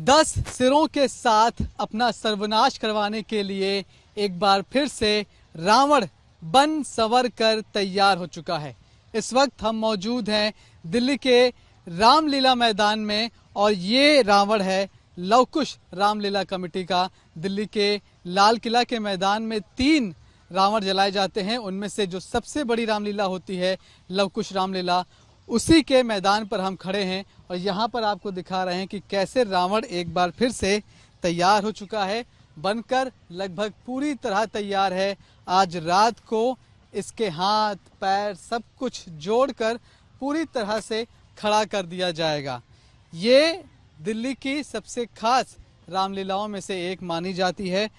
10 सिरों के साथ अपना सर्वनाश करवाने के लिए एक बार फिर से रावण बन संवर कर तैयार हो चुका है। इस वक्त हम मौजूद हैं दिल्ली के रामलीला मैदान में और ये रावण है लवकुश रामलीला कमेटी का। दिल्ली के लाल किला के मैदान में 3 रावण जलाए जाते हैं, उनमें से जो सबसे बड़ी रामलीला होती है लवकुश रामलीला, उसी के मैदान पर हम खड़े हैं और यहाँ पर आपको दिखा रहे हैं कि कैसे रावण एक बार फिर से तैयार हो चुका है, बनकर लगभग पूरी तरह तैयार है। आज रात को इसके हाथ पैर सब कुछ जोड़कर पूरी तरह से खड़ा कर दिया जाएगा। ये दिल्ली की सबसे खास रामलीलाओं में से एक मानी जाती है।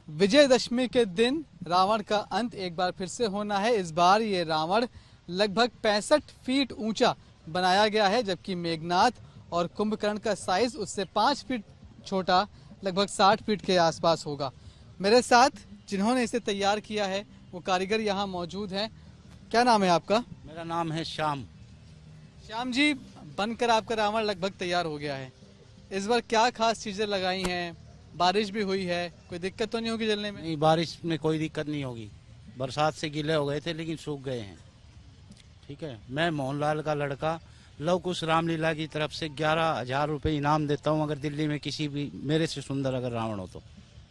विजयदशमी के दिन रावण का अंत एक बार फिर से होना है। इस बार ये रावण लगभग 65 फीट ऊंचा बनाया गया है, जबकि मेघनाथ और कुंभकर्ण का साइज उससे 5 फीट छोटा लगभग 60 फीट के आसपास होगा। मेरे साथ जिन्होंने इसे तैयार किया है वो कारीगर यहाँ मौजूद हैं। क्या नाम है आपका? मेरा नाम है श्याम। श्याम जी, बनकर आपका रावण लगभग तैयार हो गया है। इस बार क्या खास चीज़ें लगाई हैं? बारिश भी हुई है, कोई दिक्कत तो नहीं होगी जलने में? नहीं, बारिश में कोई दिक्कत नहीं होगी। बरसात से गीले हो गए थे लेकिन सूख गए हैं। ठीक है, मैं मोहनलाल का लड़का लवकुश रामलीला की तरफ से 11,000 रुपये इनाम देता हूँ अगर दिल्ली में किसी भी मेरे से सुंदर अगर रावण हो तो।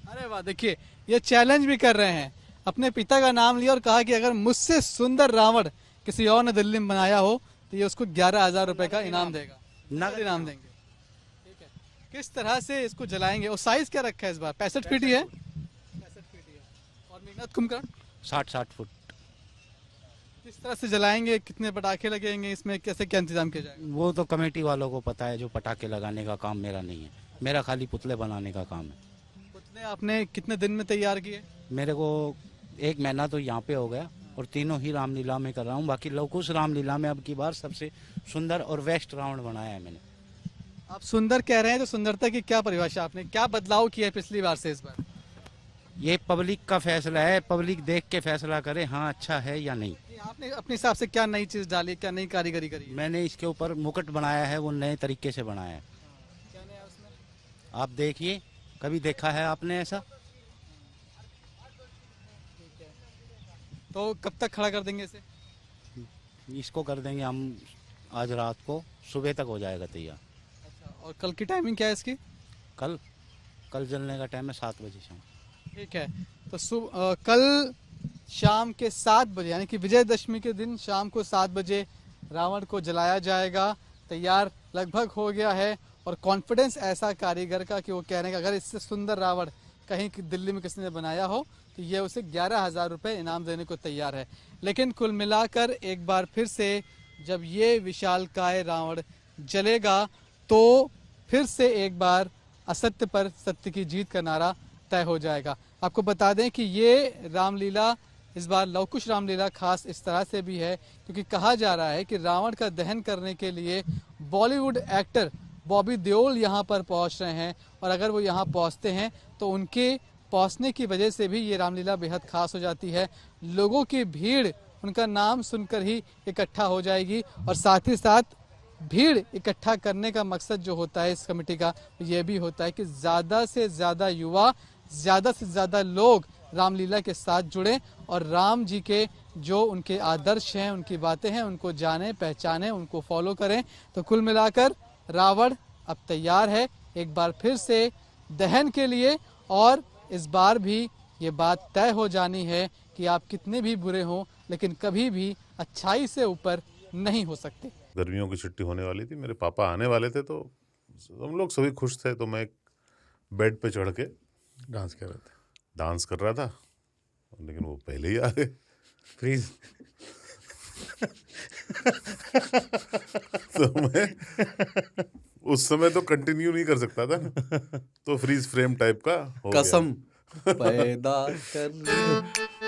अरे वाह, देखिए ये चैलेंज भी कर रहे हैं। अपने पिता का नाम लिया और कहा कि अगर मुझसे सुंदर रावण किसी और ने दिल्ली में बनाया हो तो ये उसको 11,000 रुपये का इनाम देगा, नगद इनाम देंगे। ठीक है, किस तरह से इसको जलाएंगे और साइज क्या रखा है इस बार? 65 फीट ही है। 65 फीट ही है। और मेघनाथ कुंभकर्ण 60 फुट। किस तरह से जलाएंगे? कितने पटाखे लगेंगे इसमें? कैसे क्या इंतजाम किया जाएगा? वो तो कमेटी वालों को पता है, जो पटाखे लगाने का काम मेरा नहीं है। मेरा खाली पुतले बनाने का काम है। पुतले आपने कितने दिन में तैयार किए? मेरे को 1 महीना तो यहाँ पे हो गया और तीनों ही रामलीला में कर रहा हूँ। बाकी लवकुश रामलीला में अब की बार सबसे सुंदर और बेस्ट रावण बनाया है मैंने। आप सुंदर कह रहे हैं तो सुंदरता की क्या परिभाषा, आपने क्या बदलाव किया है पिछली बार से इस बार? ये पब्लिक का फैसला है, पब्लिक देख के फैसला करे हाँ अच्छा है या नहीं। आपने अपने हिसाब से क्या नई चीज डाली, क्या नई कारीगरी करी है? मैंने इसके ऊपर मुकुट बनाया है, वो नए तरीके से बनाया है। क्या नया उसमें? आप देखिए, कभी देखा है आपने ऐसा? तो कब तक खड़ा कर देंगे इसे? इसको कर देंगे हम आज रात को, सुबह तक हो जाएगा तैयार। अच्छा, और कल की टाइमिंग क्या है इसकी? कल जलने का टाइम है 7 बजे शाम। ठीक है, तो कल शाम के 7 बजे यानी कि विजयदशमी के दिन शाम को 7 बजे रावण को जलाया जाएगा। तैयार लगभग हो गया है और कॉन्फिडेंस ऐसा कारीगर का कि वो कह रहे हैं कि अगर इससे सुंदर रावण कहीं दिल्ली में किसी ने बनाया हो तो ये उसे 11,000 रुपये इनाम देने को तैयार है। लेकिन कुल मिलाकर एक बार फिर से जब ये विशालकाय रावण जलेगा तो फिर से एक बार असत्य पर सत्य की जीत का नारा तय हो जाएगा। आपको बता दें कि ये रामलीला इस बार लवकुश रामलीला खास इस तरह से भी है क्योंकि कहा जा रहा है कि रावण का दहन करने के लिए बॉलीवुड एक्टर बॉबी देओल यहाँ पर पहुँच रहे हैं और अगर वो यहाँ पहुँचते हैं तो उनके पहुँचने की वजह से भी ये रामलीला बेहद खास हो जाती है। लोगों की भीड़ उनका नाम सुनकर ही इकट्ठा हो जाएगी और साथ ही साथ भीड़ इकट्ठा करने का मकसद जो होता है इस कमेटी का ये भी होता है कि ज़्यादा से ज़्यादा युवा, ज़्यादा से ज़्यादा लोग रामलीला के साथ जुड़ें और राम जी के जो उनके आदर्श हैं, उनकी बातें हैं, उनको जानें, पहचानें, उनको फॉलो करें। तो कुल मिलाकर रावण अब तैयार है एक बार फिर से दहन के लिए और इस बार भी ये बात तय हो जानी है कि आप कितने भी बुरे हों लेकिन कभी भी अच्छाई से ऊपर नहीं हो सकते। गर्मियों की छुट्टी होने वाली थी, मेरे पापा आने वाले थे तो हम लोग सभी खुश थे। तो मैं बेड पे चढ़ के डांस कर रहा था लेकिन वो पहले ही आ गए। फ्रीज। तो मैं उस समय तो कंटिन्यू नहीं कर सकता था ना, तो फ्रीज फ्रेम टाइप का हो गया। कसम पैदा कर